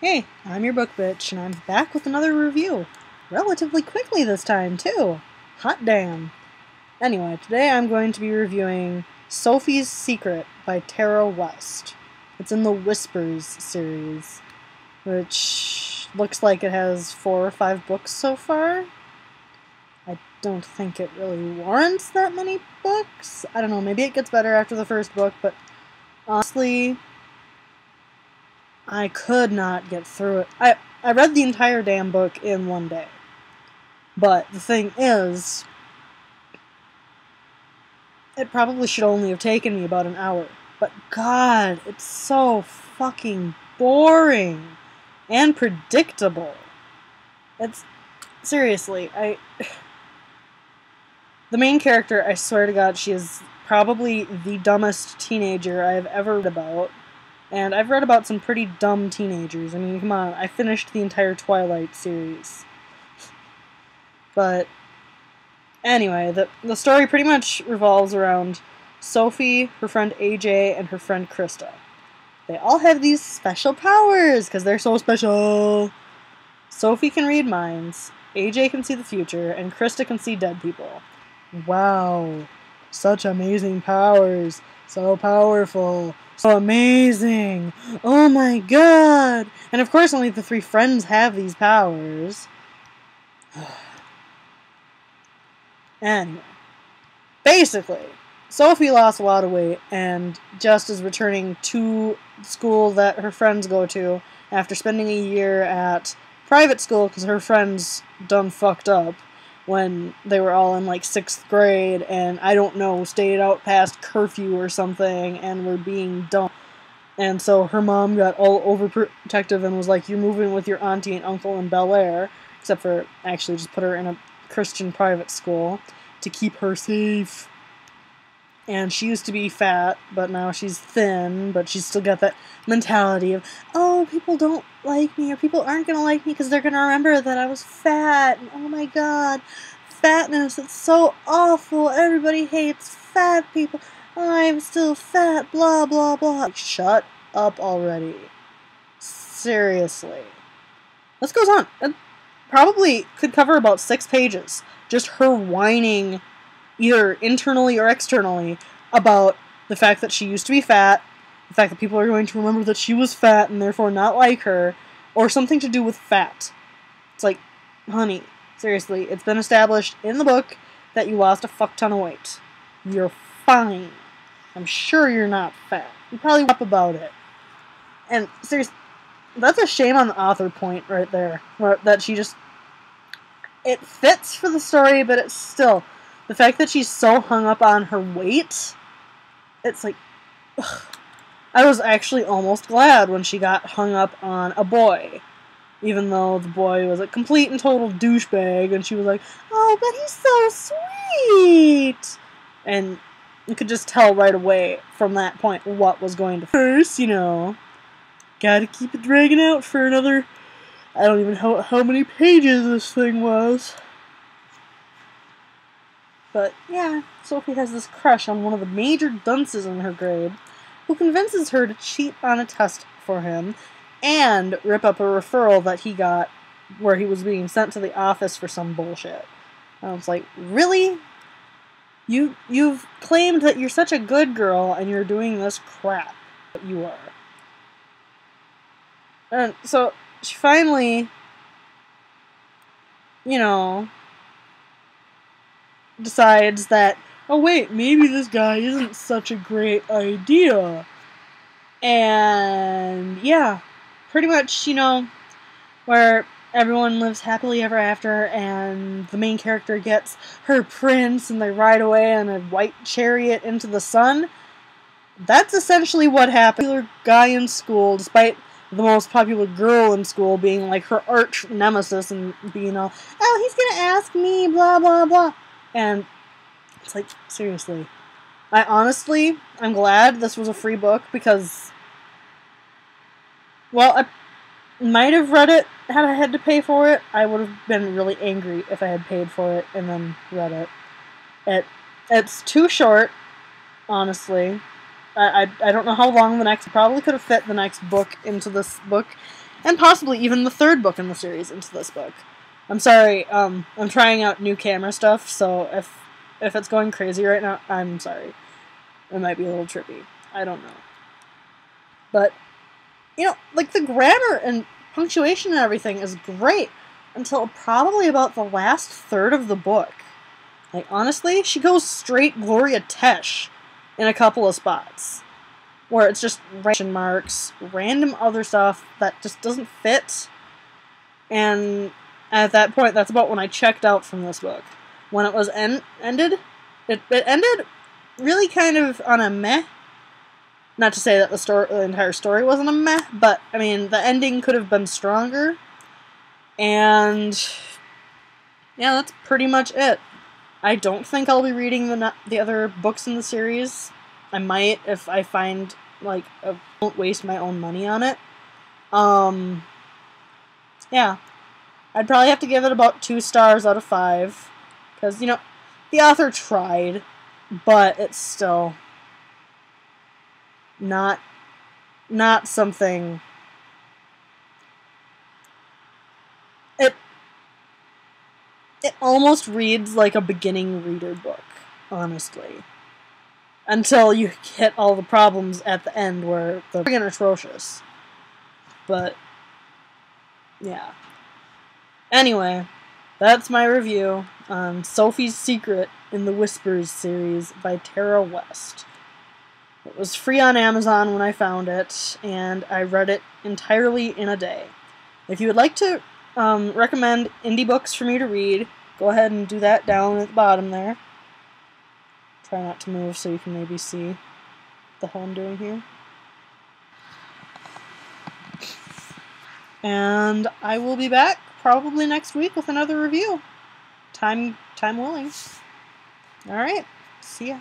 Hey, I'm your book bitch, and I'm back with another review. Relatively quickly this time, too. Hot damn. Anyway, today I'm going to be reviewing Sophie's Secret by Tara West. It's in the Whispers series, which looks like it has 4 or 5 books so far. I don't think it really warrants that many books. I don't know, maybe it gets better after the first book, but honestly, I could not get through it. I read the entire damn book in one day. But the thing is, it probably should only have taken me about an hour. But God, it's so fucking boring and predictable. It's seriously, the main character, I swear to God, she is probably the dumbest teenager I've ever read about. And I've read about some pretty dumb teenagers. I mean, come on, I finished the entire Twilight series. But anyway, the story pretty much revolves around Sophie, her friend AJ, and her friend Krista. They all have these special powers, because they're so special. Sophie can read minds, AJ can see the future, and Krista can see dead people. Wow. Such amazing powers. So powerful. So amazing! Oh my god! And of course only the 3 friends have these powers. Anyway. Basically, Sophie lost a lot of weight and just is returning to school that her friends go to after spending a year at private school because her friends done fucked up when they were all in like 6th grade and, I don't know, stayed out past curfew or something and were being dumb. And so her mom got all overprotective and was like, you're moving with your auntie and uncle in Bel Air, except for actually just put her in a Christian private school to keep her safe. And she used to be fat, but now she's thin, but she's still got that mentality of, oh, people don't like me, or people aren't going to like me because they're going to remember that I was fat, and oh my god, fatness, it's so awful, everybody hates fat people, I'm still fat, blah, blah, blah. Like, shut up already. Seriously. This goes on. It probably could cover about 6 pages. Just her whining, either internally or externally, about the fact that she used to be fat, the fact that people are going to remember that she was fat and therefore not like her, or something to do with fat. It's like, honey, seriously, it's been established in the book that you lost a fuck ton of weight. You're fine. I'm sure you're not fat. You probably up about it. And seriously, that's a shame on the author point right there, that she just, it fits for the story, but it's still, the fact that she's so hung up on her weight, it's like, ugh. I was actually almost glad when she got hung up on a boy, even though the boy was a complete and total douchebag, and she was like, oh, but he's so sweet! And you could just tell right away from that point what was going to first, you know. Gotta keep it dragging out for another, I don't even know how many pages this thing was. But yeah, Sophie has this crush on one of the major dunces in her grade, who convinces her to cheat on a test for him and rip up a referral that he got where he was being sent to the office for some bullshit. And I was like, really? You've claimed that you're such a good girl and you're doing this crap. You are. And so she finally, you know, decides that, oh wait, maybe this guy isn't such a great idea. And yeah, pretty much, you know, where everyone lives happily ever after and the main character gets her prince and they ride away in a white chariot into the sun. That's essentially what happened. The popular guy in school, despite the most popular girl in school being like her arch nemesis and being all, oh, he's gonna ask me, blah, blah, blah. And it's like, seriously. I'm glad this was a free book because, well, I might have read it had I had to pay for it. I would have been really angry if I had paid for it and then read it. It's too short, honestly. I don't know how long the next, probably could have fit the next book into this book. and possibly even the third book in the series into this book. I'm sorry, I'm trying out new camera stuff, so if it's going crazy right now, I'm sorry. It might be a little trippy. I don't know. But, you know, like, the grammar and punctuation and everything is great until probably about the last third of the book. Like, honestly, she goes straight Gloria Tesh in a couple of spots, where it's just question marks, random other stuff that just doesn't fit. And at that point, that's about when I checked out from this book. When it was ended, it ended really kind of on a meh. Not to say that the entire story wasn't a meh, but, I mean, the ending could have been stronger. And yeah, that's pretty much it. I don't think I'll be reading the other books in the series. I might if I find, like, I won't waste my own money on it. Yeah. I'd probably have to give it about 2 stars out of 5. Because, you know, the author tried, but it's still not something. It almost reads like a beginning reader book, honestly. Until you hit all the problems at the end where they're friggin' atrocious. But, yeah. Anyway, that's my review on Sophie's Secret in the Whispers series by Tara West. It was free on Amazon when I found it, and I read it entirely in a day. If you would like to recommend indie books for me to read, go ahead and do that down at the bottom there. Try not to move so you can maybe see what the hell I'm doing here. And I will be back probably next week with another review. Time willing. Alright, see ya.